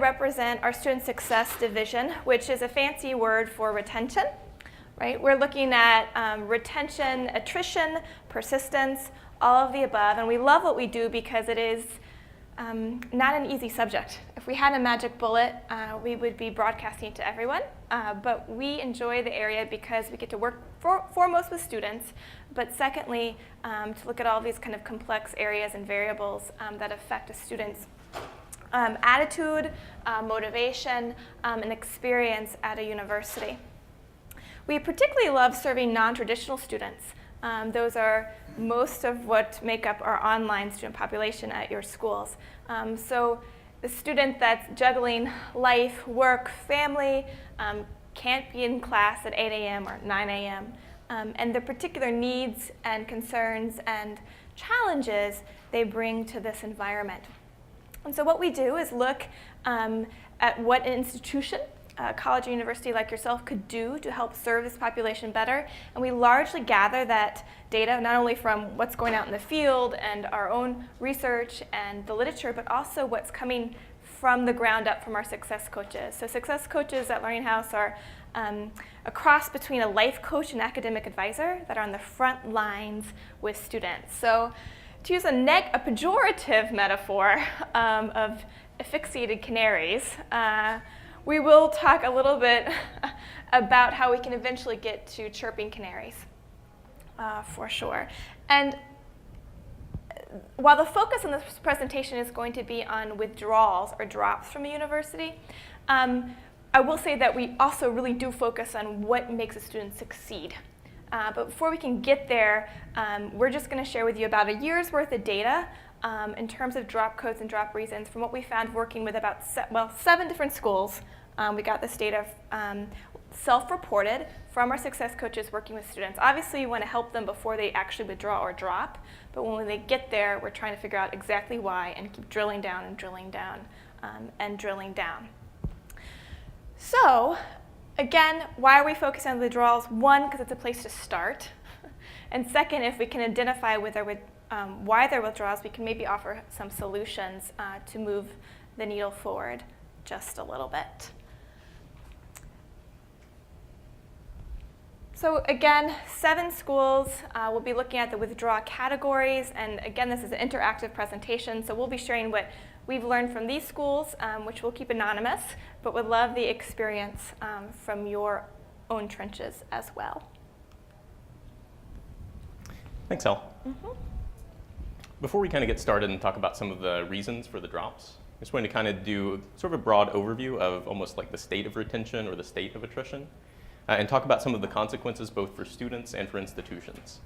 represent our Student Success Division, which is a fancy word for retention, right? We're looking at retention, attrition, persistence, all of the above, and we love what we do because it is not an easy subject. If we had a magic bullet, we would be broadcasting to everyone, but we enjoy the area because we get to work foremost with students, but secondly, to look at all these kind of complex areas and variables that affect a student's attitude, motivation, and experience at a university. We particularly love serving non-traditional students. Those are most of what make up our online student population at your schools. So the student that's juggling life, work, family, can't be in class at 8 a.m. or 9 a.m. And the particular needs and concerns and challenges they bring to this environment. And so what we do is look at what an institution, a college or university like yourself, could do to help serve this population better. And we largely gather that data not only from what's going out in the field and our own research and the literature, but also what's coming from the ground up from our success coaches. So success coaches at Learning House are a cross between a life coach and academic advisor that are on the front lines with students. So to use a pejorative metaphor of asphyxiated canaries, we will talk a little bit about how we can eventually get to chirping canaries, for sure. And while the focus on this presentation is going to be on withdrawals or drops from a university, I will say that we also really do focus on what makes a student succeed. But before we can get there, we're just going to share with you about a year's worth of data in terms of drop codes and drop reasons from what we found working with about 7 different schools. We got this data self-reported from our success coaches working with students. Obviously, you want to help them before they actually withdraw or drop, but when they get there, we're trying to figure out exactly why and keep drilling down and drilling down and drilling down. So, again, why are we focusing on withdrawals? One, because it's a place to start. And second, if we can identify why they're withdrawals, we can maybe offer some solutions to move the needle forward just a little bit. So again, 7 schools. We'll be looking at the withdrawal categories. And again, this is an interactive presentation, so we'll be sharing what we've learned from these schools, which we'll keep anonymous, but would love the experience from your own trenches as well. Thanks, Elle. Before we kind of get started and talk about some of the reasons for the drops, I'm just going to kind of do sort of a broad overview of almost like the state of retention or the state of attrition, and talk about some of the consequences both for students and for institutions.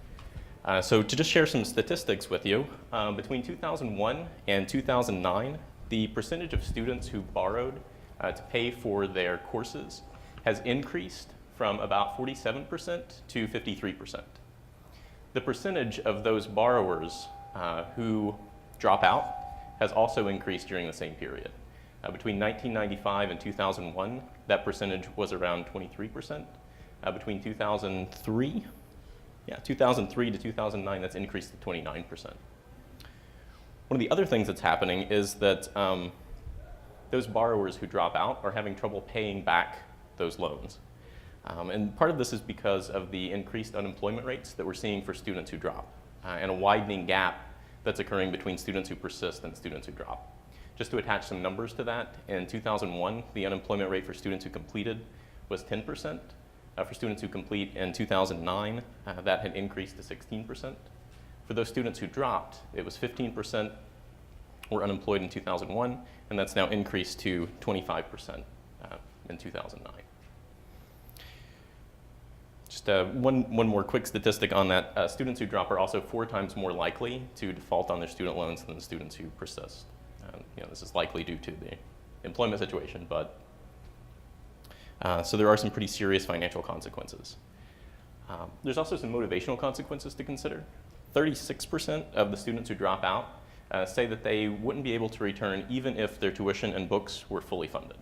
So to just share some statistics with you, between 2001 and 2009, the percentage of students who borrowed to pay for their courses has increased from about 47% to 53%. The percentage of those borrowers who drop out has also increased during the same period. Between 1995 and 2001, that percentage was around 23%. Between 2003 to 2009, that's increased to 29%. One of the other things that's happening is that those borrowers who drop out are having trouble paying back those loans. And part of this is because of the increased unemployment rates that we're seeing for students who drop, and a widening gap that's occurring between students who persist and students who drop. Just to attach some numbers to that, in 2001, the unemployment rate for students who completed was 10%. For students who complete in 2009, that had increased to 16%. For those students who dropped, it was 15% were unemployed in 2001, and that's now increased to 25% in 2009. Just one more quick statistic on that. Students who drop are also 4 times more likely to default on their student loans than the students who persist. This is likely due to the employment situation, but so there are some pretty serious financial consequences. There's also some motivational consequences to consider. 36% of the students who drop out say that they wouldn't be able to return even if their tuition and books were fully funded.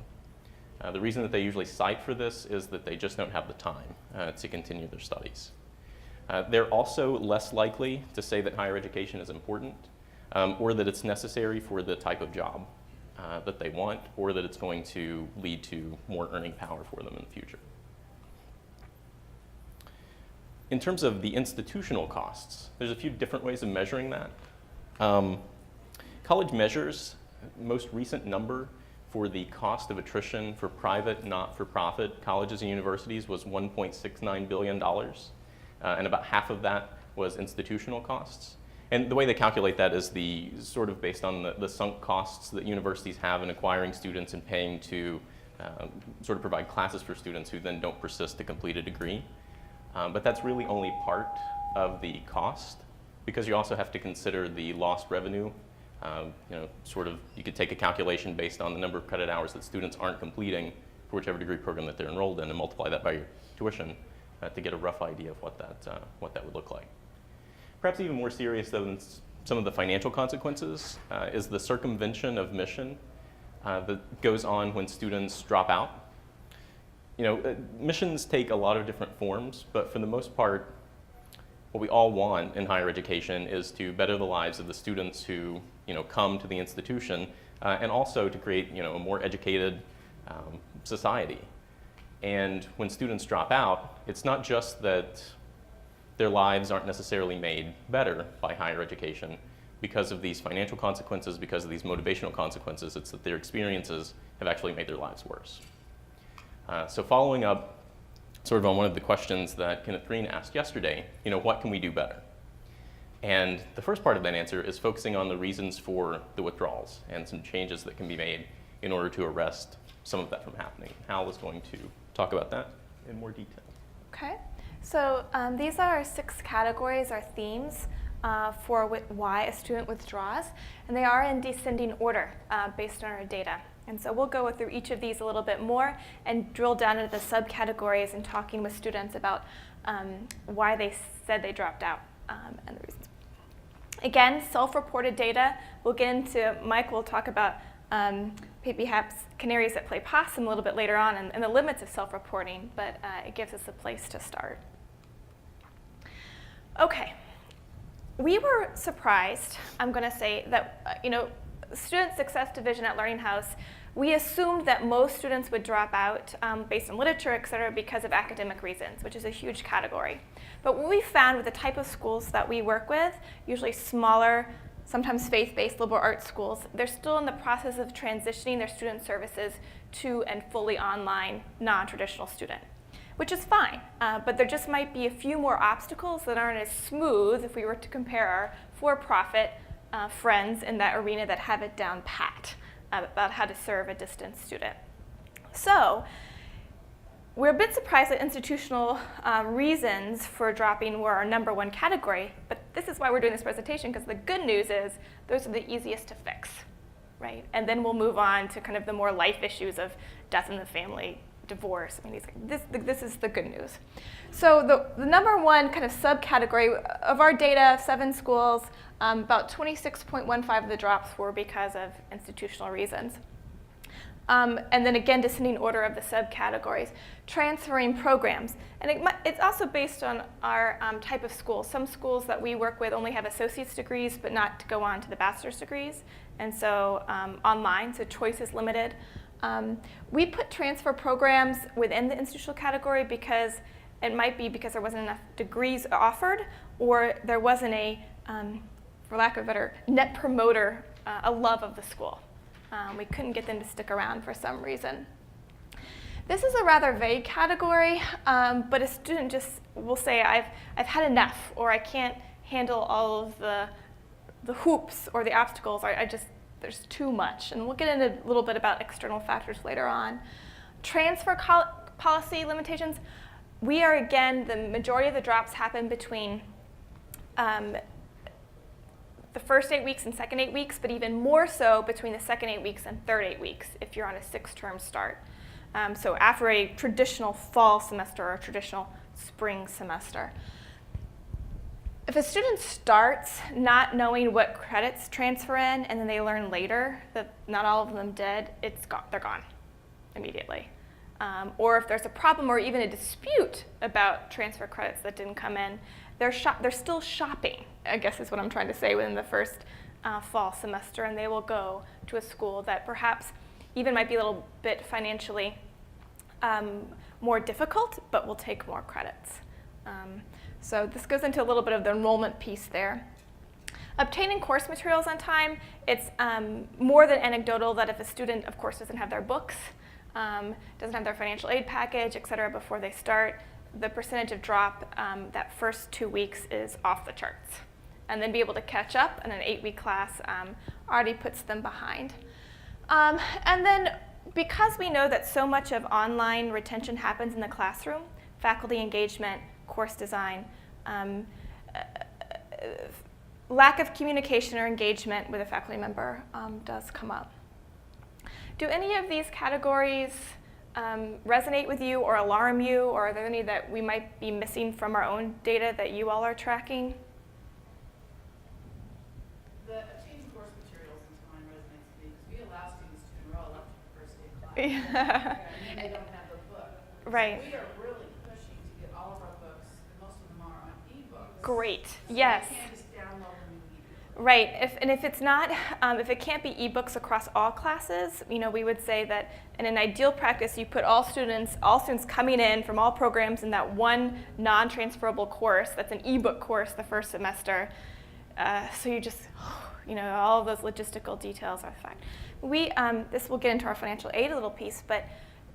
The reason that they usually cite for this is that they just don't have the time to continue their studies. They're also less likely to say that higher education is important or that it's necessary for the type of job that they want, or that it's going to lead to more earning power for them in the future. In terms of the institutional costs, there's a few different ways of measuring that. College Measures, most recent number for the cost of attrition for private, not-for-profit colleges and universities was $1.69 billion, and about half of that was institutional costs. And the way they calculate that is the sort of based on the sunk costs that universities have in acquiring students and paying to sort of provide classes for students who then don't persist to complete a degree. But that's really only part of the cost, because you also have to consider the lost revenue. You could take a calculation based on the number of credit hours that students aren't completing for whichever degree program that they're enrolled in and multiply that by your tuition to get a rough idea of what that would look like. Perhaps even more serious though than some of the financial consequences is the circumvention of mission that goes on when students drop out. Missions take a lot of different forms, but for the most part, what we all want in higher education is to better the lives of the students who come to the institution, and also to create a more educated society. And when students drop out, it's not just that their lives aren't necessarily made better by higher education because of these financial consequences, because of these motivational consequences, it's that their experiences have actually made their lives worse. So following up sort of on one of the questions that Kenneth Green asked yesterday, what can we do better? And the first part of that answer is focusing on the reasons for the withdrawals and some changes that can be made in order to arrest some of that from happening. Hal is going to talk about that in more detail. Okay, so these are our 6 categories, our themes for why a student withdraws, and they are in descending order based on our data. And so we'll go through each of these a little bit more and drill down into the subcategories and talking with students about why they said they dropped out and the reasons. Again, self-reported data. We'll get into, Mike will talk about perhaps canaries that play possum a little bit later on and the limits of self-reporting, but it gives us a place to start. Okay, we were surprised, I'm going to say, that Student Success Division at Learning House, we assumed that most students would drop out based on literature, et cetera, because of academic reasons, which is a huge category. But what we found with the type of schools that we work with, usually smaller, sometimes faith-based liberal arts schools, they're still in the process of transitioning their student services to a fully online, non-traditional student, which is fine. But there just might be a few more obstacles that aren't as smooth if we were to compare our for-profit friends in that arena that have it down pat about how to serve a distance student. So we're a bit surprised that institutional reasons for dropping were our number 1 category, but this is why we're doing this presentation, because the good news is those are the easiest to fix, right? And then we'll move on to kind of the more life issues of death in the family, divorce. I mean, this is the good news. So the number 1 kind of subcategory of our data, 7 schools, about 26.15 of the drops were because of institutional reasons. And then again, descending order of the subcategories. Transferring programs. And it's also based on our type of school. Some schools that we work with only have associate's degrees, but not to go on to the bachelor's degrees. And so online, so choice is limited. We put transfer programs within the institutional category because it might be because there wasn't enough degrees offered, or there wasn't a, for lack of a better, net promoter, a love of the school. We couldn't get them to stick around for some reason. This is a rather vague category, but a student just will say, I've had enough, or I can't handle all of the hoops or the obstacles, there's too much. And we'll get into a little bit about external factors later on. Transfer policy limitations. We are, again, the majority of the drops happen between the first 8 weeks and second 8 weeks, but even more so between the second 8 weeks and third 8 weeks if you're on a 6-term start. So after a traditional fall semester or a traditional spring semester. If a student starts not knowing what credits transfer in and then they learn later that not all of them did, they're gone immediately. Or if there's a problem or even a dispute about transfer credits that didn't come in, they're still shopping, I guess is what I'm trying to say, within the first fall semester, and they will go to a school that perhaps even might be a little bit financially more difficult, but will take more credits. So this goes into a little bit of the enrollment piece there. Obtaining course materials on time, it's more than anecdotal that if a student, of course, doesn't have their books, doesn't have their financial aid package, et cetera, before they start, the percentage of drop that first 2 weeks is off the charts. And then be able to catch up in an 8-week class already puts them behind. And then because we know that so much of online retention happens in the classroom, faculty engagement, course design, lack of communication or engagement with a faculty member does come up. Do any of these categories resonate with you or alarm you, or are there any that we might be missing from our own data that you all are tracking? The obtaining course materials and time resonates with me because we allow students to enroll up to the first day of class. Yeah. And they don't have the book. Right. So we are really pushing to get all of our books, and most of them are on ebooks. Great. So Yes. you can't just download them immediately. Right. If it's not, if it can't be ebooks across all classes, we would say that in an ideal practice, you put all students coming in from all programs in that one non-transferable course that's an ebook course the first semester. So you just, all of those logistical details are fine. This will get into our financial aid a little piece, but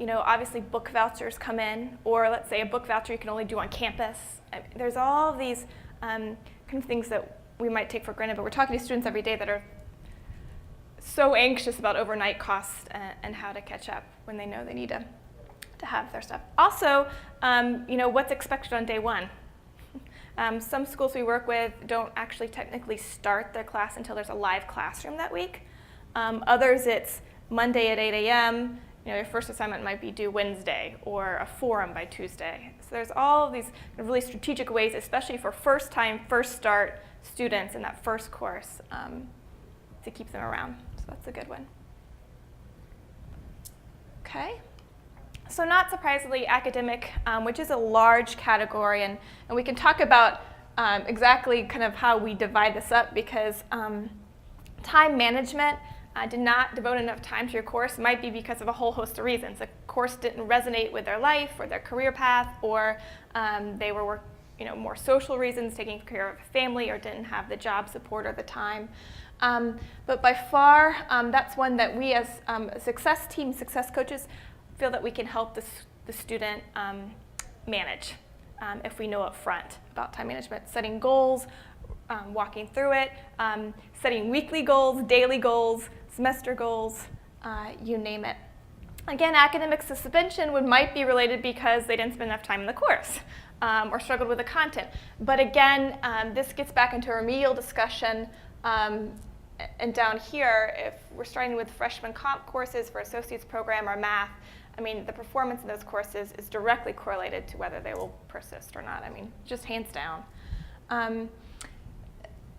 obviously book vouchers come in, or let's say a book voucher you can only do on campus. There's all of these kind of things that we might take for granted, but we're talking to students every day that are so anxious about overnight costs and how to catch up when they know they need to have their stuff. Also, what's expected on day one. Some schools we work with don't actually technically start their class until there's a live classroom that week. Others, it's Monday at 8 a.m. Your first assignment might be due Wednesday, or a forum by Tuesday. So there's all of these really strategic ways, especially for first-time, first-start students in that first course, to keep them around. So that's a good one. Okay. So not surprisingly, academic, which is a large category, and we can talk about exactly kind of how we divide this up, because time management, did not devote enough time to your course might be because of a whole host of reasons. The course didn't resonate with their life or their career path, or they were more social reasons, taking care of a family, or didn't have the job support or the time. But by far, that's one that we as a success team, success coaches, feel that we can help the student manage if we know up front about time management, setting goals, walking through it, setting weekly goals, daily goals, semester goals, you name it. Again, academic suspension might be related because they didn't spend enough time in the course or struggled with the content. But again, this gets back into a remedial discussion. And down here, if we're starting with freshman comp courses for associate's program or math, the performance in those courses is directly correlated to whether they will persist or not. Just hands down.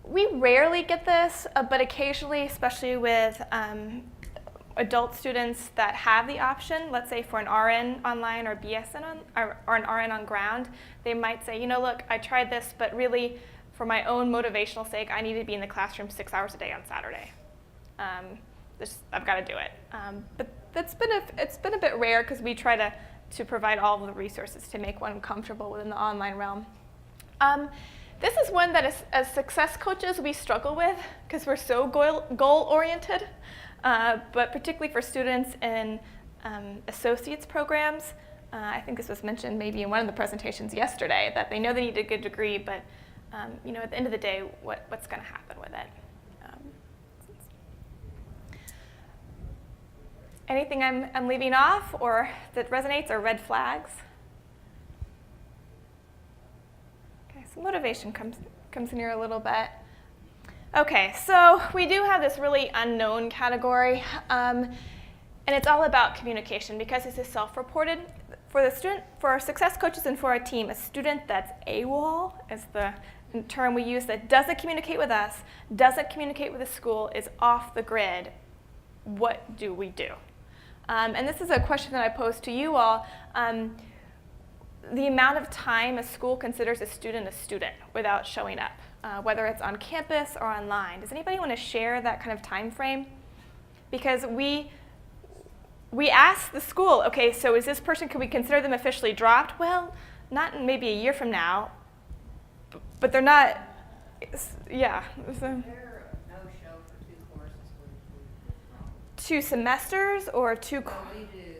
We rarely get this, but occasionally, especially with adult students that have the option, let's say for an RN online or BSN or an RN on ground, they might say, look, I tried this, but really for my own motivational sake, I need to be in the classroom 6 hours a day on Saturday. I've got to do it. But it's been a bit rare because we try to provide all of the resources to make one comfortable within the online realm. This is one that as success coaches we struggle with because we're so goal-oriented, but particularly for students in associate's programs. I think this was mentioned maybe in one of the presentations yesterday, that they know they need a good degree, but at the end of the day, what's going to happen with it? Anything I'm leaving off or that resonates, or red flags? Okay, so motivation comes in here a little bit. Okay, so we do have this really unknown category, and it's all about communication because this is self-reported. For our success coaches and for our team, a student that's AWOL is the term we use, that doesn't communicate with us, doesn't communicate with the school, is off the grid. What do we do? And this is a question that I posed to you all. the amount of time a school considers a student without showing up, whether it's on campus or online. Does anybody want to share that kind of time frame? Because we asked the school, okay, so is this person, can we consider them officially dropped? Well, not in maybe a year from now, but they're not, yeah. So, They're a no-show for 2 courses we withdraw. 2 semesters or 2? Well, we do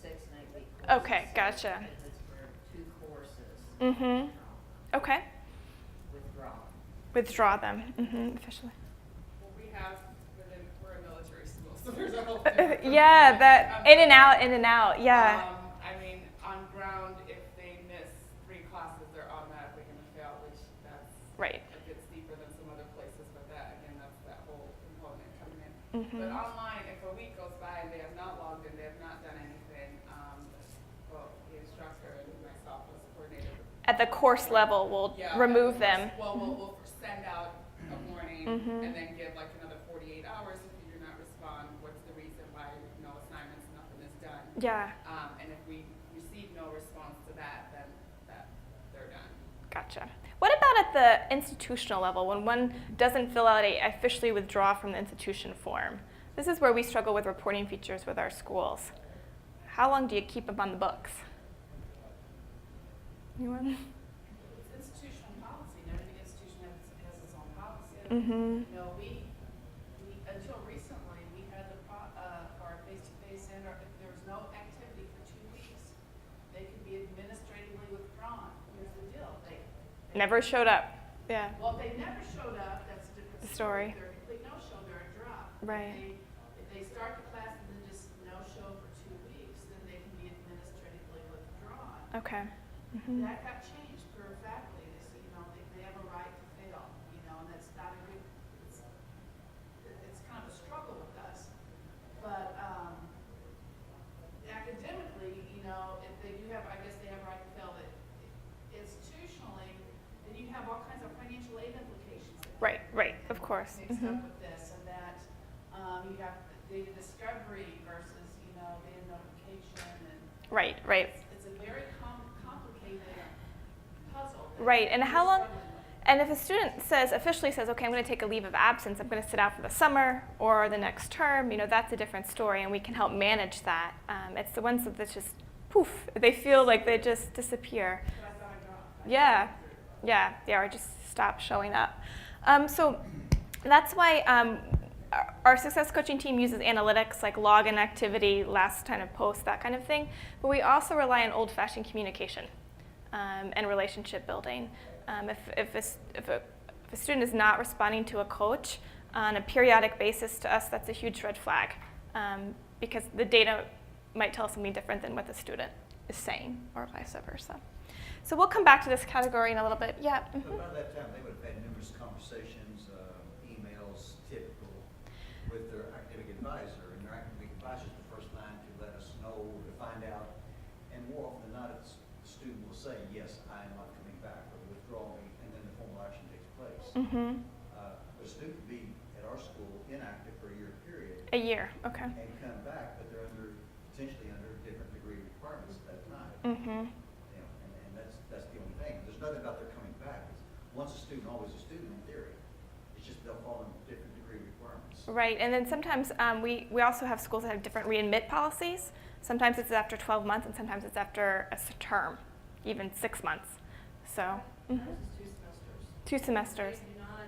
6 and 8 week courses. Okay, gotcha. If it's for 2 courses. Mm-hmm. Okay. Withdraw. Withdraw them, officially. Well, we're a military school, so there's a whole Yeah, that in and out, yeah. I mean, on ground, if they miss 3 classes, they're automatically going to fail, which that's Right. a bit steeper than some other places, but that, again, that's that whole component coming in. Mhm. But online, if a week goes by and they have not logged in, they have not done anything, well, the instructor and myself as coordinator. At the course level, we'll remove them. Well, we'll send out a warning Mhm. and then give like another 48 hours if you do not respond. What's the reason why no assignments, nothing is done? Yeah, And if we receive no response to that, then they're done. gotcha. What about at the institutional level, when one doesn't fill out a officially withdraw from the institution form? This is where we struggle with reporting features with our schools. How long do you keep them on the books? Anyone? It's institutional policy, and every institution has its own policy. Mm-hmm. You know, we until recently, we had our face-to-face and if there was no activity for 2 weeks, they could be administratively withdrawn. Here's the deal, they Never showed up. Yeah. well, if they never showed up, that's a different Story. If they're a complete no-show, they're a drop. Right. If they start the class and then just no-show for 2 weeks, then they can be administratively withdrawn. Okay. Mm-hmm. That got changed for faculty, they have a right to fail, and that's not a good, it's kind of a struggle with us. But, academically, if they do have, I guess they have a right to fail, but institutionally, then you have all kinds of financial aid implications. Right, of course. Mixed Mm-hmm. up with this, and that, you have data discovery versus, data notification, and Right. it's a very complicated puzzle. that Right, and we're how long, struggling with. and if a student officially says, okay, I'm going to take a leave of absence, I'm going to sit out for the summer or the next term, that's a different story, and we can help manage that. It's the ones that just, poof, they feel like they just disappear. But I thought I dropped. Yeah, or just stop showing up. So that's why our success coaching team uses analytics like login activity, last time of post, that kind of thing. But we also rely on old-fashioned communication and relationship building. If a student is not responding to a coach on a periodic basis, to us that's a huge red flag because the data might tell us something different than what the student is saying, or vice versa. So we'll come back to this category in a little bit. Yeah. But by that time, they would have had numerous conversations, emails, typical, with their academic advisor. And their academic advisor is the first line to let us know, to find out. And more often than not, the student will say, yes, I am not coming back, or withdraw me, and then the formal action takes place. Mm-hmm. A student could be at our school inactive for a year period A year. Okay. and come back, but they're potentially under different degree requirements at that time. Mm-hmm. And that's the only thing. There's nothing about their coming back. Once a student, always a student in theory. It's just they'll fall in different degree requirements. Right, and then sometimes we also have schools that have different readmit policies. Sometimes it's after 12 months, and sometimes it's after a term, even 6 months. So, This is 2 semesters. 2 semesters. They do not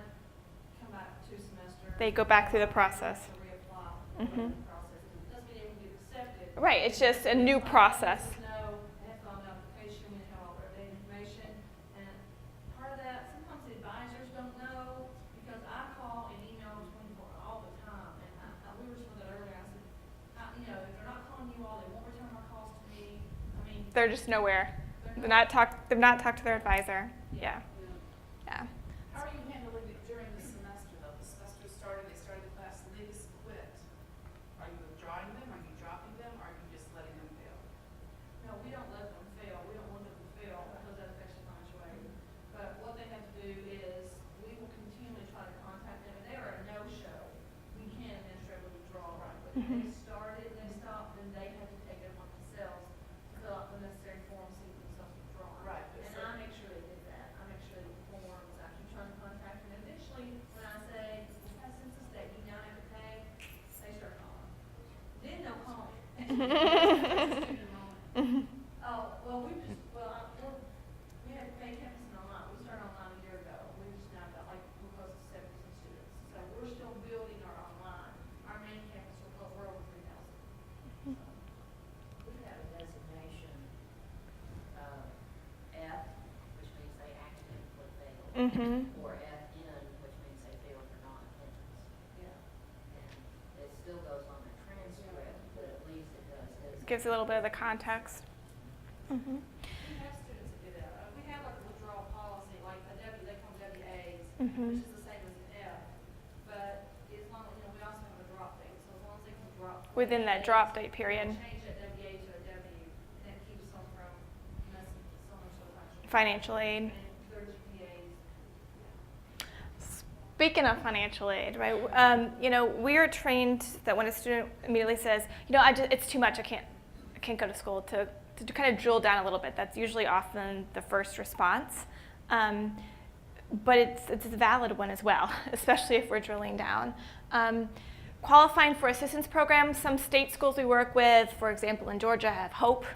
come back 2 semesters. They go back through the process. To reapply. Mhm. The process. Doesn't mean they will get accepted. Right, it's just a new process. They have filled out an application, they have all their data information, and part of that, sometimes the advisors don't know, because I call and email 24 all the time, and we were talking about earlier, I said, if they're not calling you all, they won't return my calls to me, They're just nowhere. They've not talked to their advisor. Yeah. Yeah. How are you handling it during the semester, though? The semester started, they started the class, and they just quit. Are you withdrawing them? Are you dropping them? Or are you just letting them fail? No, we don't let them fail. We don't want them to fail because that affects your financial aid. But what they have to do is we will continually try to contact them. If they are a no-show, we can administratively withdraw, right? But if they started, they stopped, then they have to take it upon themselves to fill out the necessary forms, see themselves Student enrollment. Oh, well, we had paid campus and online, we started online a year ago, we just now got like, we're close to 70 students. So we're still building our online, our main campus, we're over 3,000. We have a designation, F, which means they academically failed, or FN, which means they failed for non-attendance. Yeah. And it still goes on the transcript, but at least it does designate. Gives a little bit of the context. We have students that do that. We have like a withdrawal policy, like a W, they call them WAs, which is the same as an F. But as long as, we also have a drop date, so as long as they can drop. Within that drop date period. Change that WA to a W, and that keeps them from messing so much of the Financial aid. And their GPAs. Speaking of financial aid, right? We are trained that when a student immediately says, it's too much, I can't go to school, to kind of drill down a little bit. That's usually often the first response. But it's a valid one as well, especially if we're drilling down. Qualifying for assistance programs, some state schools we work with, for example, in Georgia, have HOPE,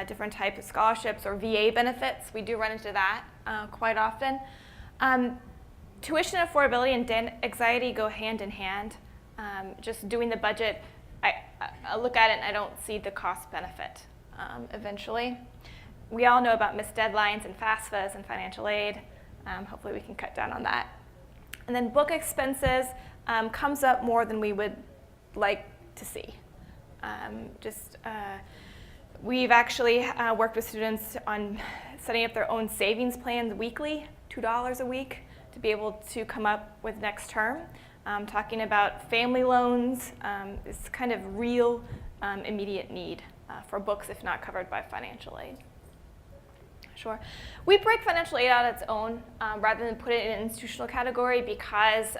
different types of scholarships or VA benefits. We do run into that quite often. Tuition affordability and anxiety go hand in hand. Just doing the budget, I look at it and I don't see the cost benefit eventually. We all know about missed deadlines and FAFSAs and financial aid. Hopefully we can cut down on that. And then book expenses comes up more than we would like to see. We've actually worked with students on setting up their own savings plans weekly, $2 a week, to be able to come up with next term. Talking about family loans, is kind of real immediate need for books if not covered by financial aid. Sure. We break financial aid out its own rather than put it in an institutional category because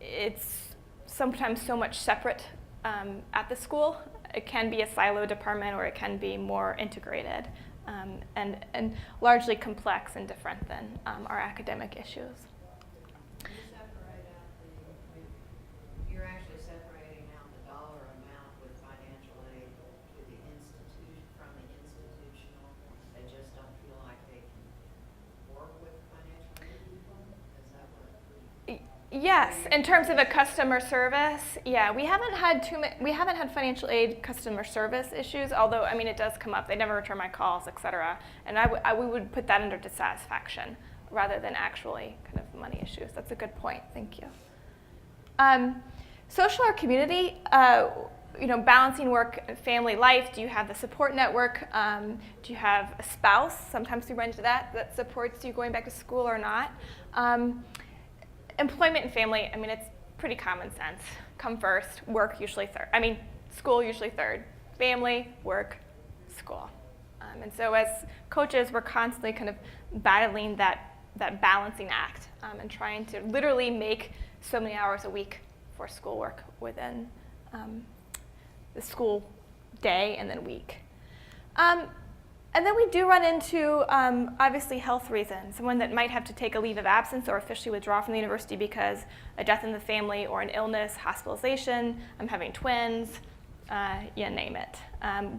it's sometimes so much separate at the school. It can be a silo department or it can be more integrated and largely complex and different than our academic issues. You're actually separating out the dollar amount with financial aid to the institution, from the institutional. They just don't feel like they can work with financial aid people? Is that what? Yes, in terms of a customer service, yeah, we haven't had financial aid customer service issues, although, it does come up. They never return my calls, et cetera. And we would put that under dissatisfaction rather than actually kind of money issues. That's a good point. Thank you. Social or community, balancing work and family life. Do you have the support network? Do you have a spouse? Sometimes we run into that supports you going back to school or not. Employment and family, it's pretty common sense. Come first, work usually third. School usually third. Family, work, school. And so as coaches, we're constantly kind of battling that balancing act and trying to literally make so many hours a week for schoolwork within the school day and then week. And then we do run into, obviously, health reasons. Someone that might have to take a leave of absence or officially withdraw from the university because a death in the family or an illness, hospitalization, I'm having twins, you name it.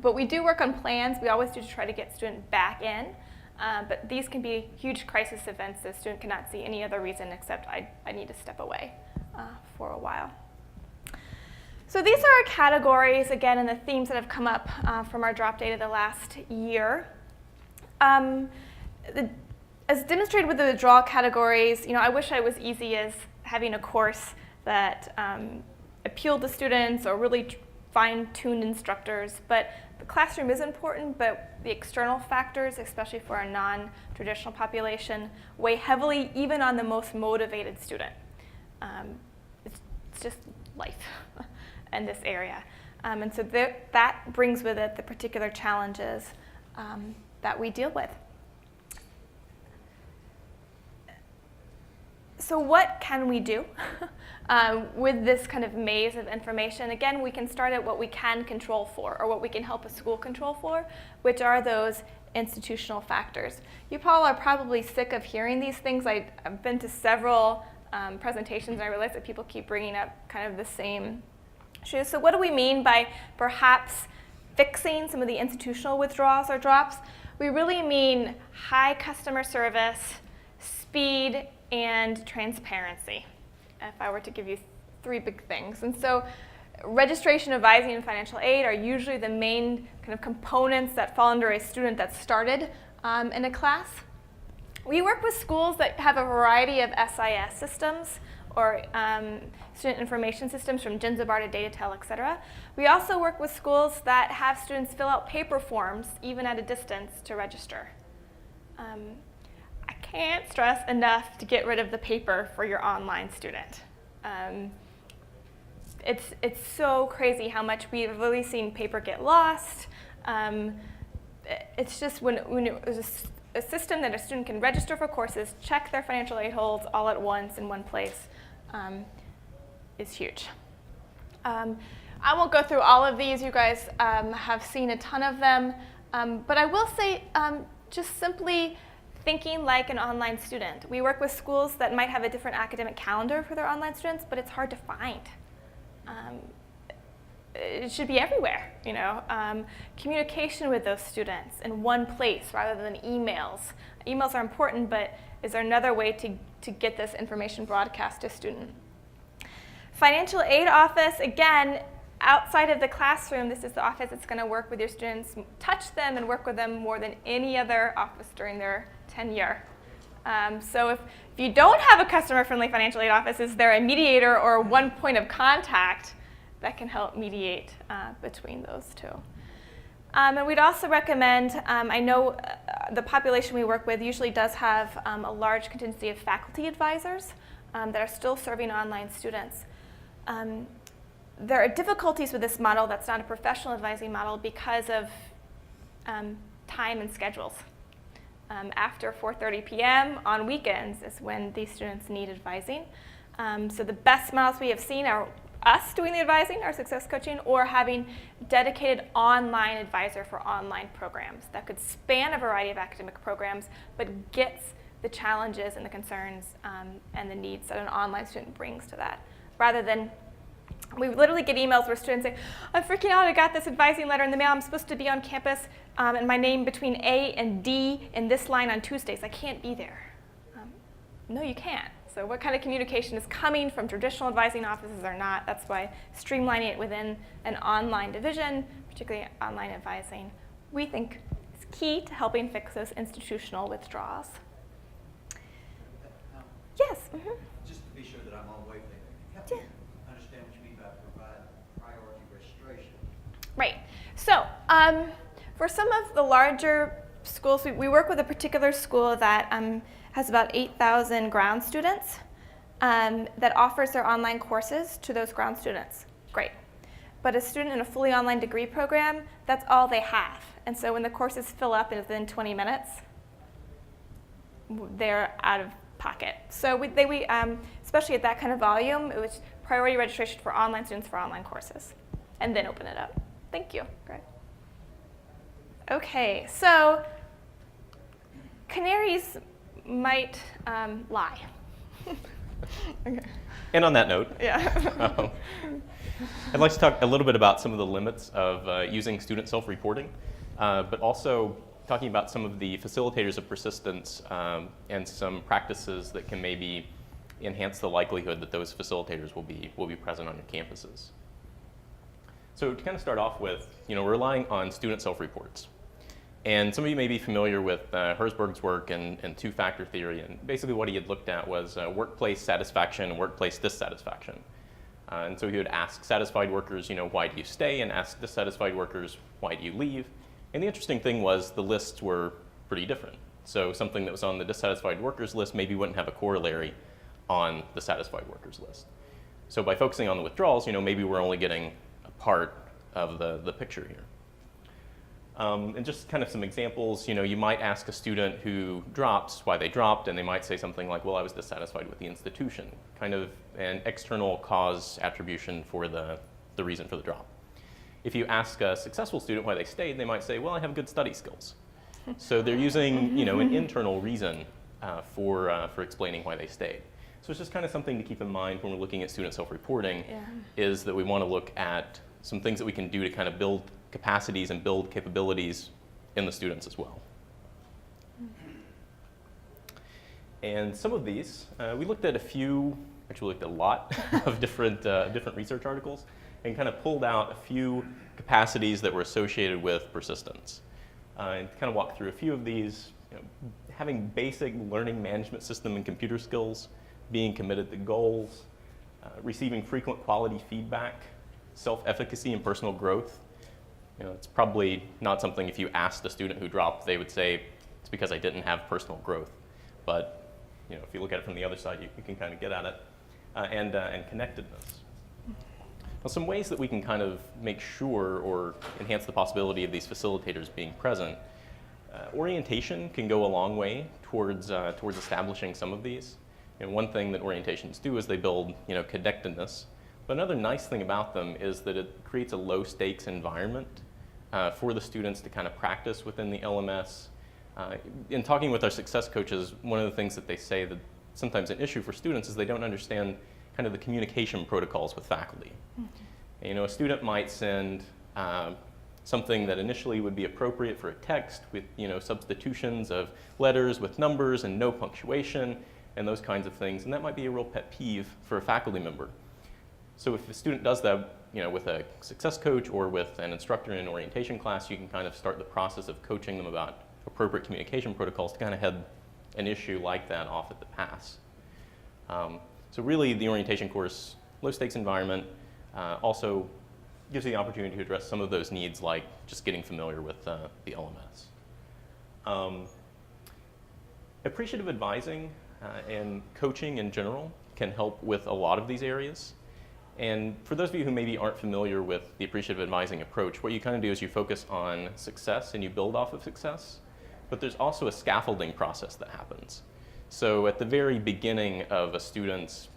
But we do work on plans. We always do to try to get student back in. But these can be huge crisis events that a student cannot see any other reason except I need to step away for a while. So these are our categories, again, and the themes that have come up from our drop data the last year. As demonstrated with the withdrawal categories, I wish I was easy as having a course that appealed to students or really fine-tuned instructors, but the classroom is important, but the external factors, especially for a non-traditional population, weigh heavily even on the most motivated student. It's just life in this area. And so that brings with it the particular challenges that we deal with. So what can we do with this kind of maze of information? Again, we can start at what we can control for, or what we can help a school control for, which are those institutional factors. You all are probably sick of hearing these things. I've been to several presentations, and I realize that people keep bringing up kind of the same issues. So what do we mean by perhaps fixing some of the institutional withdrawals or drops, we really mean high customer service, speed, and transparency, if I were to give you 3 big things. And so registration, advising, and financial aid are usually the main kind of components that fall under a student that started in a class. We work with schools that have a variety of SIS systems or student information systems from Jinzabar to Datatel, et cetera. We also work with schools that have students fill out paper forms, even at a distance, to register. I can't stress enough to get rid of the paper for your online student. It's so crazy how much we've really seen paper get lost. It's just when there's a system that a student can register for courses, check their financial aid holds all at once in one place, is huge. I won't go through all of these. You guys have seen a ton of them. But I will say, just simply thinking like an online student. We work with schools that might have a different academic calendar for their online students, but it's hard to find. It should be everywhere, you know. Communication with those students in one place rather than emails. Emails are important, but is there another way to get this information broadcast to a student? Financial aid office, again, outside of the classroom, this is the office that's going to work with your students, touch them and work with them more than any other office during their tenure. So if you don't have a customer-friendly financial aid office, is there a mediator or one point of contact that can help mediate between those two? And we'd also recommend, I know the population we work with usually does have a large contingency of faculty advisors that are still serving online students. There are difficulties with this model that's not a professional advising model because of time and schedules. After 4:30 p.m. on weekends is when these students need advising. So the best models we have seen are us doing the advising, our success coaching, or having dedicated online advisor for online programs that could span a variety of academic programs, but gets the challenges and the concerns and the needs that an online student brings to that, rather than we literally get emails where students say, I'm freaking out, I got this advising letter in the mail, I'm supposed to be on campus, and my name between A and D in this line on Tuesdays, I can't be there. No, you can't. So what kind of communication is coming from traditional advising offices or not? That's why streamlining it within an online division, particularly online advising, we think is key to helping fix those institutional withdrawals. Yes? Mm-hmm. Just to be sure that I'm on wavelength, help Yeah. me understand what you mean by provide priority registration. Right. So for some of the larger schools, we work with a particular school that has about 8,000 ground students that offers their online courses to those ground students. Great. But a student in a fully online degree program, that's all they have. And so when the courses fill up within 20 minutes, they're out of pocket. So especially at that kind of volume, it was priority registration for online students for online courses, and then open it up. Thank you. Great. Okay, so Canaries might lie. Okay. And on that note, Yeah. I'd like to talk a little bit about some of the limits of using student self-reporting, but also talking about some of the facilitators of persistence and some practices that can maybe enhance the likelihood that those facilitators will be present on your campuses. So to kind of start off with, we're relying on student self-reports. And some of you may be familiar with Herzberg's work and two-factor theory. And basically what he had looked at was workplace satisfaction and workplace dissatisfaction. And so he would ask satisfied workers, why do you stay? And ask dissatisfied workers, why do you leave? And the interesting thing was the lists were pretty different. So something that was on the dissatisfied workers list maybe wouldn't have a corollary on the satisfied workers list. So by focusing on the withdrawals, maybe we're only getting a part of the picture here. And just kind of some examples, you might ask a student who drops why they dropped, and they might say something like, well, I was dissatisfied with the institution, kind of an external cause attribution for the reason for the drop. If you ask a successful student why they stayed, they might say, well, I have good study skills. So they're using an internal reason for explaining why they stayed. So it's just kind of something to keep in mind when we're looking at student self-reporting, is that we want to look at some things that we can do to kind of build capacities and build capabilities in the students as well. And some of these, we looked at a few, actually looked at a lot of different research articles and kind of pulled out a few capacities that were associated with persistence. And to kind of walk through a few of these, having basic learning management system and computer skills, being committed to goals, receiving frequent quality feedback, self-efficacy and personal growth. It's probably not something if you asked a student who dropped, they would say, it's because I didn't have personal growth. But if you look at it from the other side, you can kind of get at it. And connectedness. Now, some ways that we can kind of make sure or enhance the possibility of these facilitators being present. Orientation can go a long way towards establishing some of these. One thing that orientations do is they build connectedness. But another nice thing about them is that it creates a low stakes environment for the students to kind of practice within the LMS. In talking with our success coaches, one of the things that they say that sometimes an issue for students is they don't understand kind of the communication protocols with faculty. Mm-hmm. A student might send something that initially would be appropriate for a text with substitutions of letters with numbers and no punctuation and those kinds of things, and that might be a real pet peeve for a faculty member. So if a student does that with a success coach or with an instructor in an orientation class, you can kind of start the process of coaching them about appropriate communication protocols to kind of head an issue like that off at the pass. So really the orientation course, low stakes environment, also gives you the opportunity to address some of those needs like just getting familiar with the LMS. Appreciative advising and coaching in general can help with a lot of these areas. And for those of you who maybe aren't familiar with the appreciative advising approach, what you kind of do is you focus on success and you build off of success. But there's also a scaffolding process that happens. So at the very beginning of a student's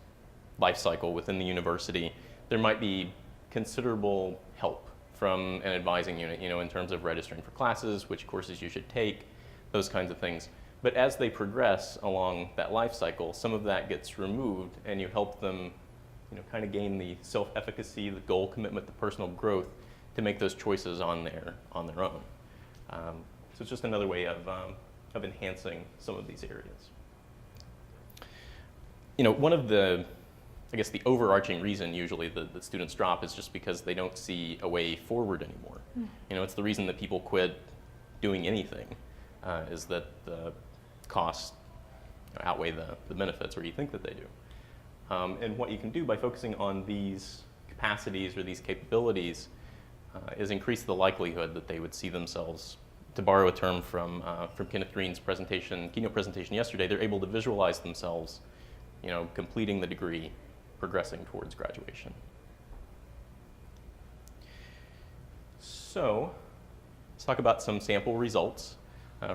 life cycle within the university, there might be considerable help from an advising unit, in terms of registering for classes, which courses you should take, those kinds of things. But as they progress along that life cycle, some of that gets removed and you help them kind of gain the self-efficacy, the goal commitment, the personal growth to make those choices on their own. So it's just another way of enhancing some of these areas. One of the overarching reason usually that students drop is just because they don't see a way forward anymore. It's the reason that people quit doing anything, is that the costs outweigh the benefits, or you think that they do. And what you can do by focusing on these capacities or these capabilities is increase the likelihood that they would see themselves, to borrow a term from Kenneth Green's keynote presentation yesterday, they're able to visualize themselves, completing the degree, progressing towards graduation. So let's talk about some sample results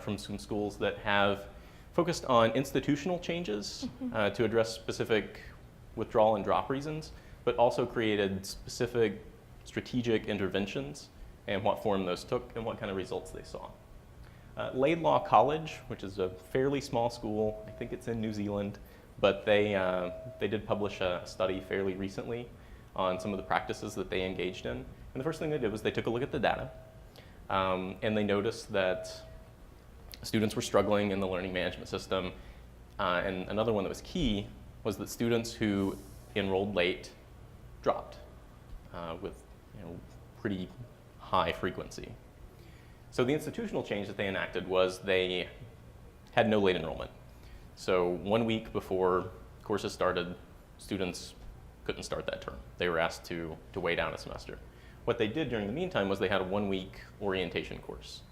from some schools that have focused on institutional changes to address specific withdrawal and drop reasons, but also created specific strategic interventions and what form those took and what kind of results they saw. Laidlaw College, which is a fairly small school, I think it's in New Zealand, but they did publish a study fairly recently on some of the practices that they engaged in. And the first thing they did was they took a look at the data, and they noticed that students were struggling in the learning management system. And another one that was key was that students who enrolled late dropped with pretty high frequency. So the institutional change that they enacted was they had no late enrollment. So 1 week before courses started, students couldn't start that term. They were asked to wait out a semester. What they did during the meantime was they had a 1 week orientation course.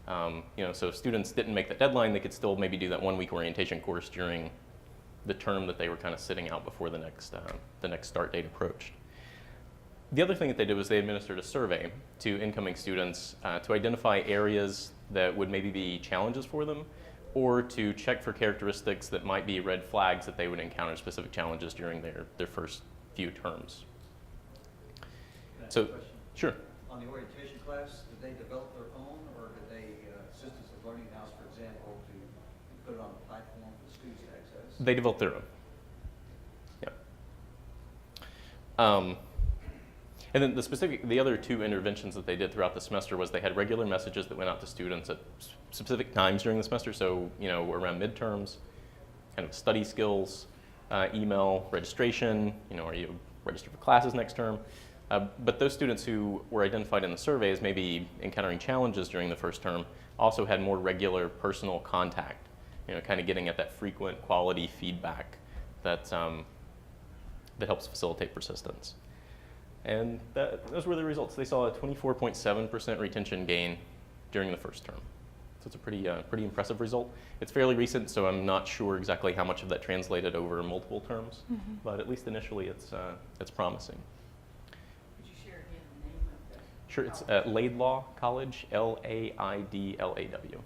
So if students didn't make that deadline, they could still maybe do that 1 week orientation course during the term that they were kind of sitting out before the next start date approached. The other thing that they did was they administered a survey to incoming students to identify areas that would maybe be challenges for them, or to check for characteristics that might be red flags that they would encounter specific challenges during their first few terms. Can I ask So, a question? sure. On the orientation class, did they develop their own, or did they, Assistance of Learning House, for example, to put it on a platform for the students to access? They developed their own. Yeah. And then the other two interventions that they did throughout the semester was they had regular messages that went out to students at specific times during the semester. So, around midterms, kind of study skills, email registration, are you registered for classes next term? But those students who were identified in the surveys maybe encountering challenges during the first term also had more regular personal contact, kind of getting at that frequent quality feedback that helps facilitate persistence. And those were the results. They saw a 24.7% retention gain during the first term. So it's a pretty impressive result. It's fairly recent, so I'm not sure exactly how much of that translated over multiple terms, but at least initially it's promising. Could you share again the name of the? Sure, it's Laidlaw College, Laidlaw.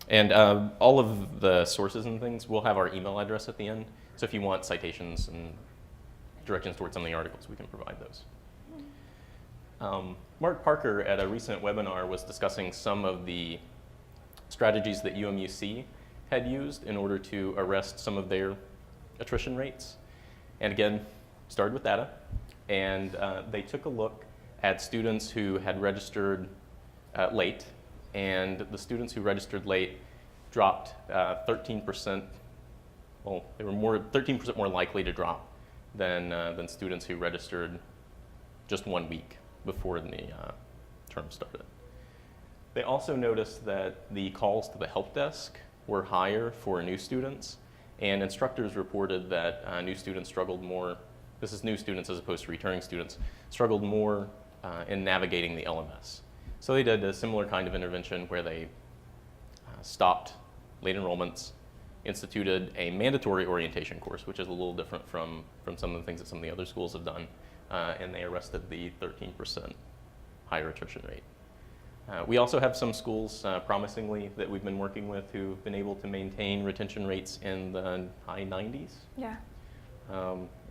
And all of the sources and things, we'll have our email address at the end. So if you want citations and directions towards some of the articles, we can provide those. Mark Parker at a recent webinar was discussing some of the strategies that UMUC had used in order to arrest some of their attrition rates. And again, started with data. And they took a look at students who had registered late. And the students who registered late dropped 13%. Well, they were 13% more likely to drop than students who registered just 1 week before the term started. They also noticed that the calls to the help desk were higher for new students, and instructors reported that new students struggled more, this is new students as opposed to returning students, struggled more in navigating the LMS. So they did a similar kind of intervention where they stopped late enrollments, instituted a mandatory orientation course, which is a little different from some of the things that some of the other schools have done, and they arrested the 13% higher attrition rate. We also have some schools, promisingly, that we've been working with who've been able to maintain retention rates in the high 90s. Yeah.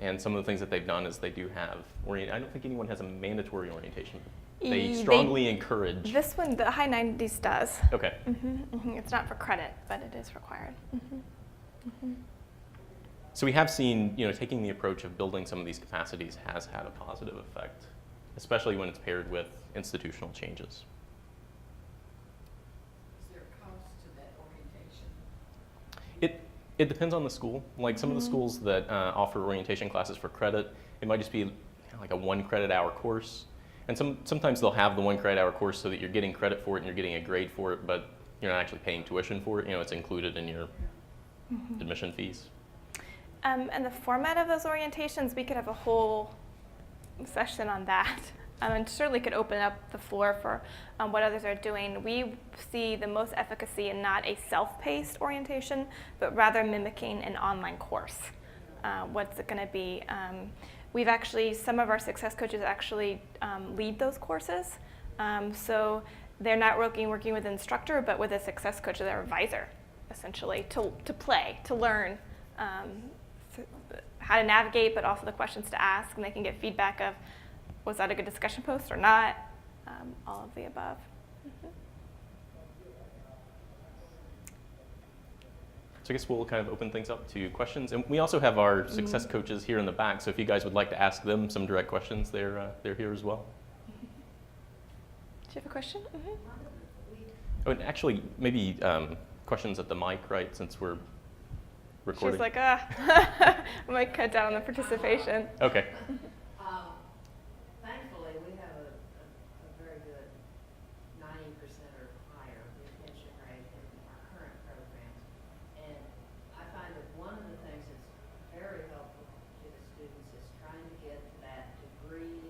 And some of the things that they've done is they do have, I don't think anyone has a mandatory orientation. They They strongly encourage. This one, the high 90s does. Okay. It's not for credit, but it is required. So we have seen, taking the approach of building some of these capacities has had a positive effect, especially when it's paired with institutional changes. Is there a cost to that orientation? It depends on the school. Like some of the schools that offer orientation classes for credit, it might just be like a 1 credit hour course. And sometimes they'll have the 1 credit hour course so that you're getting credit for it and you're getting a grade for it, but you're not actually paying tuition for it. It's included in your admission fees. And the format of those orientations, we could have a whole session on that. And certainly could open up the floor for what others are doing. We see the most efficacy in not a self-paced orientation, but rather mimicking an online course. What's it going to be? We've actually, some of our success coaches actually lead those courses. So they're not working with an instructor, but with a success coach, their advisor, essentially, to play, to learn how to navigate, but also the questions to ask, and they can get feedback of, was that a good discussion post or not? All of the above. So I guess we'll kind of open things up to questions. And we also have our success coaches here in the back, so if you guys would like to ask them some direct questions, they're here as well. Do you have a question? Oh, and actually, maybe questions at the mic, right, since we're recording? She's like, I might cut down on the participation. Okay. Thankfully, we have a very good 90% or higher retention rate in our current programs. And I find that one of the things that's very helpful to the students is trying to get to that degree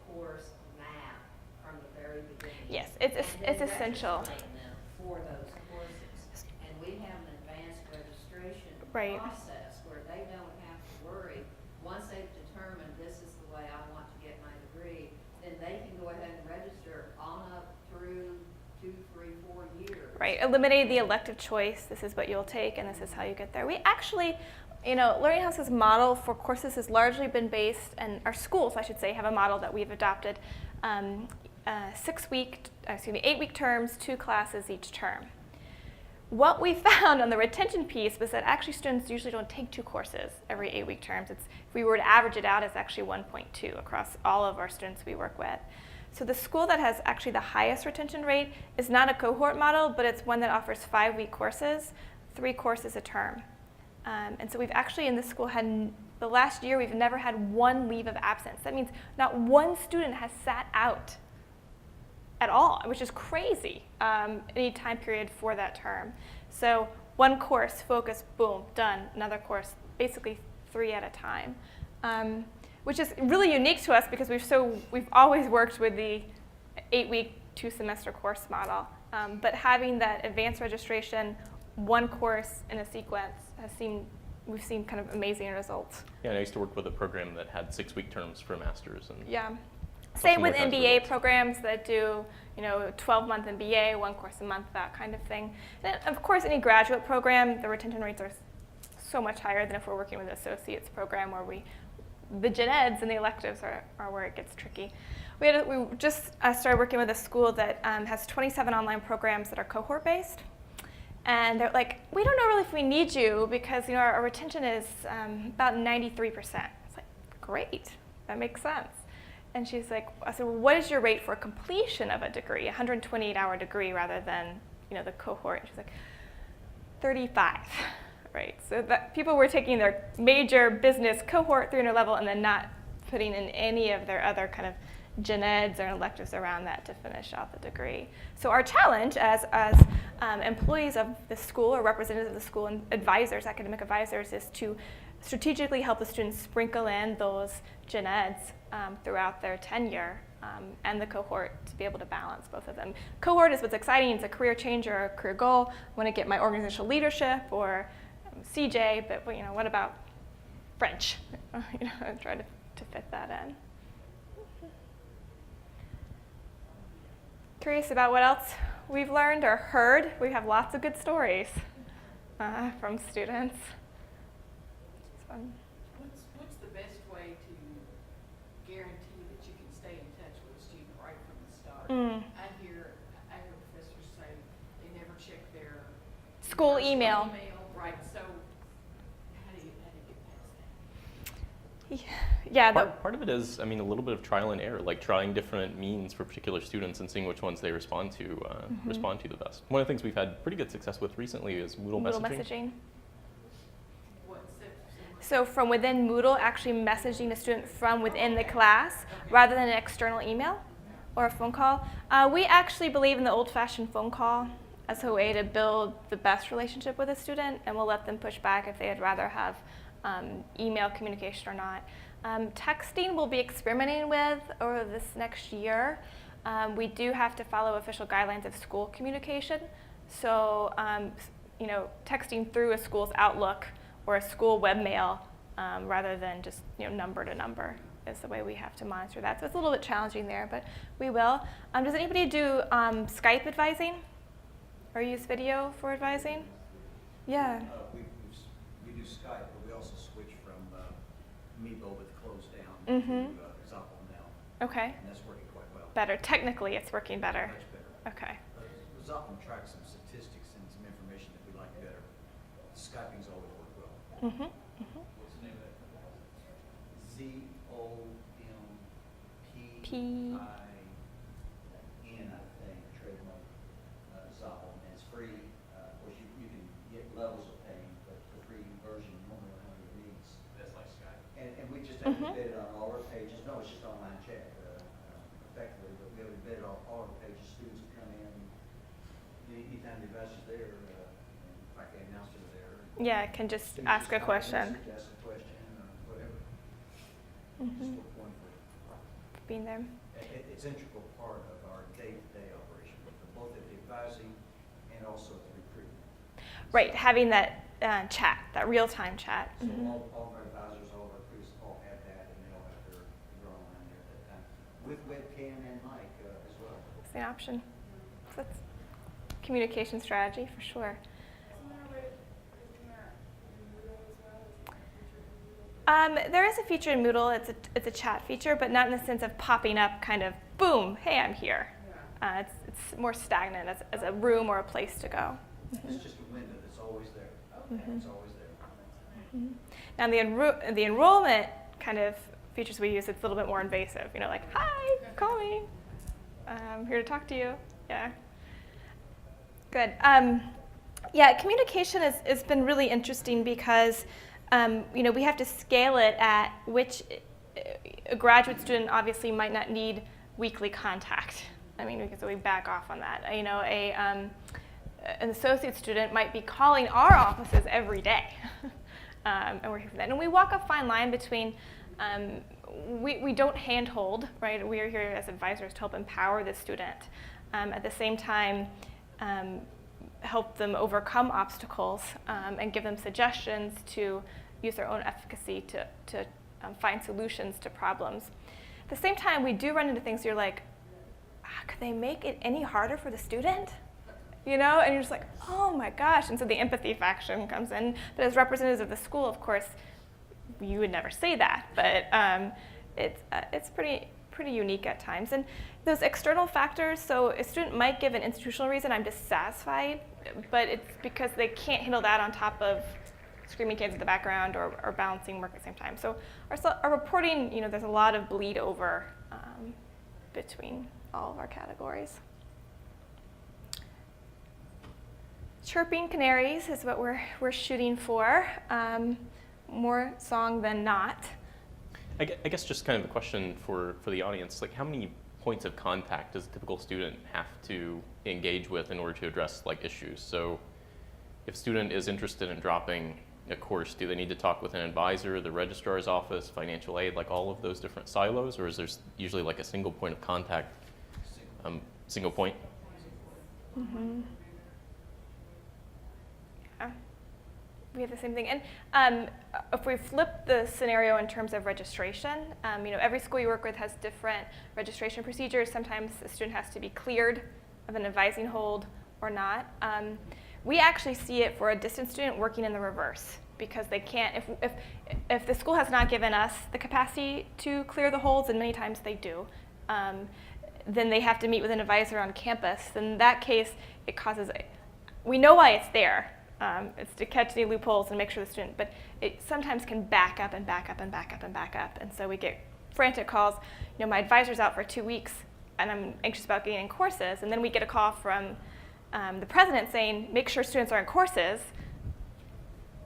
course map from the very beginning. Yes, it's And then essential. registering them for those courses. And we have an advanced registration Right. process where they don't have to worry. Once they've determined this is the way I want to get my degree, then they can go ahead and register on up through 2, 3, 4 years. Right, eliminate the elective choice. This is what you'll take, and this is how you get there. We actually, Learning House's model for courses has largely been based, and our schools, I should say, have a model that we've adopted. 8-week terms, 2 classes each term. What we found on the retention piece was that actually students usually don't take 2 courses every 8-week terms. If we were to average it out, it's actually 1.2 across all of our students we work with. So the school that has actually the highest retention rate is not a cohort model, but it's one that offers 5-week courses, 3 courses a term. And so we've actually in this school had, the last year, we've never had 1 leave of absence. That means not 1 student has sat out at all, which is crazy, any time period for that term. So 1 course, focus, boom, done. Another course, basically 3 at a time, which is really unique to us because we've always worked with the 8-week, 2-semester course model. But having that advanced registration, 1 course in a sequence we've seen kind of amazing results. Yeah, and I used to work with a program that had 6-week terms for masters. And Yeah. some Same with more kinds of MBA results. programs that do, 12-month MBA, 1 course a month, that kind of thing. And of course, any graduate program, the retention rates are so much higher than if we're working with an associate's program where the gen eds and the electives are where it gets tricky. We just started working with a school that has 27 online programs that are cohort-based. And they're like, we don't know really if we need you because our retention is about 93%. It's like, great, that makes sense. And she's like, I said, well, what is your rate for completion of a degree, 128-hour degree rather than the cohort? And she's like, 35, right? So that people were taking their major business cohort 300 level and then not putting in any of their other kind of gen eds or electives around that to finish out the degree. So our challenge as employees of the school or representatives of the school and advisors, academic advisors, is to strategically help the students sprinkle in those gen eds throughout their tenure and the cohort to be able to balance both of them. Cohort is what's exciting. It's a career change or a career goal. I want to get my organizational leadership or CJ, but what about French? Try to fit that in. Curious about what else we've learned or heard. We have lots of good stories from students. It's fun. What's the best way to guarantee that you can stay in touch with a student right from the start? I hear professors say they never check their School personal email. Right, so how do you get past that? Yeah, Part of it is, a little bit of trial and error, like trying different means for particular students and seeing which ones they respond to the best. One of the things we've had pretty good success with recently is Moodle messaging. What's it? So from within Moodle, actually messaging a student from within the class rather than an external email or a phone call. We actually believe in the old-fashioned phone call as a way to build the best relationship with a student, and we'll let them push back if they'd rather have email communication or not. Texting we'll be experimenting with over this next year. We do have to follow official guidelines of school communication. So, texting through a school's Outlook or a school webmail rather than just number to number is the way we have to monitor that. So it's a little bit challenging there, but we will. Does anybody do Skype advising or use video for advising? Yeah. We do Skype, but we also switch from Meebo with closed down Mm-hmm. to Zoppel now, Okay. and that's working quite well. Better. Technically, it's working better. Much better. Okay. Zoppel tracks some statistics and some information that we like better. Skyping's always worked well. Mm-hmm. Mm-hmm. What's the name of that? ZOMPIN, P. I think, trademark, Zoppel, and it's free. Of course, you can get levels of paying, but the free version normally only reads. That's like Skype. And we just have Mhm. embedded on all our pages. No, it's just online chat, effectively, but we have embedded on all our pages. Students can come in anytime the advisor's there, like the announcer's there. Yeah, can just Students ask a copy question. message, ask a question, or whatever. Mm-hmm. Just for point for Being there. It's an integral part of our day-to-day operation, both at the advising and also at the recruitment. Right, having that chat, that real-time chat. So Mhm. all of our advisors, all of our recruiters all have that, and they all have their online there at that time, with webcam and mic as well. It's the option. So that's communication strategy for sure. There is a feature in Moodle. It's a chat feature, but not in the sense of popping up, kind of boom, hey, I'm here. It's more stagnant as a room or a place to go. It's just a window that's always there. Okay. It's always there. Now the enrollment kind of features we use, it's a little bit more invasive. You know, like, hi, call me. I'm here to talk to you. Yeah. Good. Yeah, communication has been really interesting because, you know, we have to scale it at which a graduate student obviously might not need weekly contact. I mean, so we back off on that. You know, an associate student might be calling our offices every day, and we're here for that. And we walk a fine line between, we don't handhold, right? We are here as advisors to help empower the student. At the same time, help them overcome obstacles and give them suggestions to use their own efficacy to find solutions to problems. At the same time, we do run into things you're like, could they make it any harder for the student? You know, and you're just like, oh my gosh. And so the empathy faction comes in. But as representatives of the school, of course, you would never say that. But it's pretty unique at times. And those external factors, so a student might give an institutional reason, I'm dissatisfied, but it's because they can't handle that on top of screaming kids in the background or balancing work at the same time. So our reporting, you know, there's a lot of bleed over between all of our categories. Chirping canaries is what we're shooting for. More song than not. I guess just kind of a question for the audience, like how many points of contact does a typical student have to engage with in order to address like issues? So if a student is interested in dropping a course, do they need to talk with an advisor, the registrar's office, financial aid, like all of those different silos, or is there usually like a single point of contact, single point? Mm-hmm. Yeah. We have the same thing. And if we flip the scenario in terms of registration, you know, every school you work with has different registration procedures. Sometimes a student has to be cleared of an advising hold or not. We actually see it for a distance student working in the reverse because they can't, if the school has not given us the capacity to clear the holds, and many times they do, then they have to meet with an advisor on campus. In that case, it causes, we know why it's there. It's to catch any loopholes and make sure the student, but it sometimes can back up and back up and back up and back up. And so we get frantic calls, you know, my advisor's out for 2 weeks and I'm anxious about getting in courses. And then we get a call from the president saying, make sure students are in courses,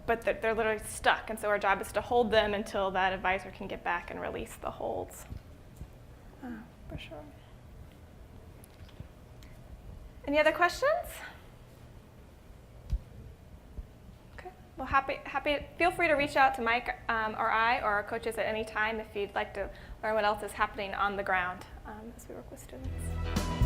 but they're literally stuck. And so our job is to hold them until that advisor can get back and release the holds. For sure. Any other questions? Well, feel free to reach out to Mike or I or our coaches at any time if you'd like to learn what else is happening on the ground as we work with students.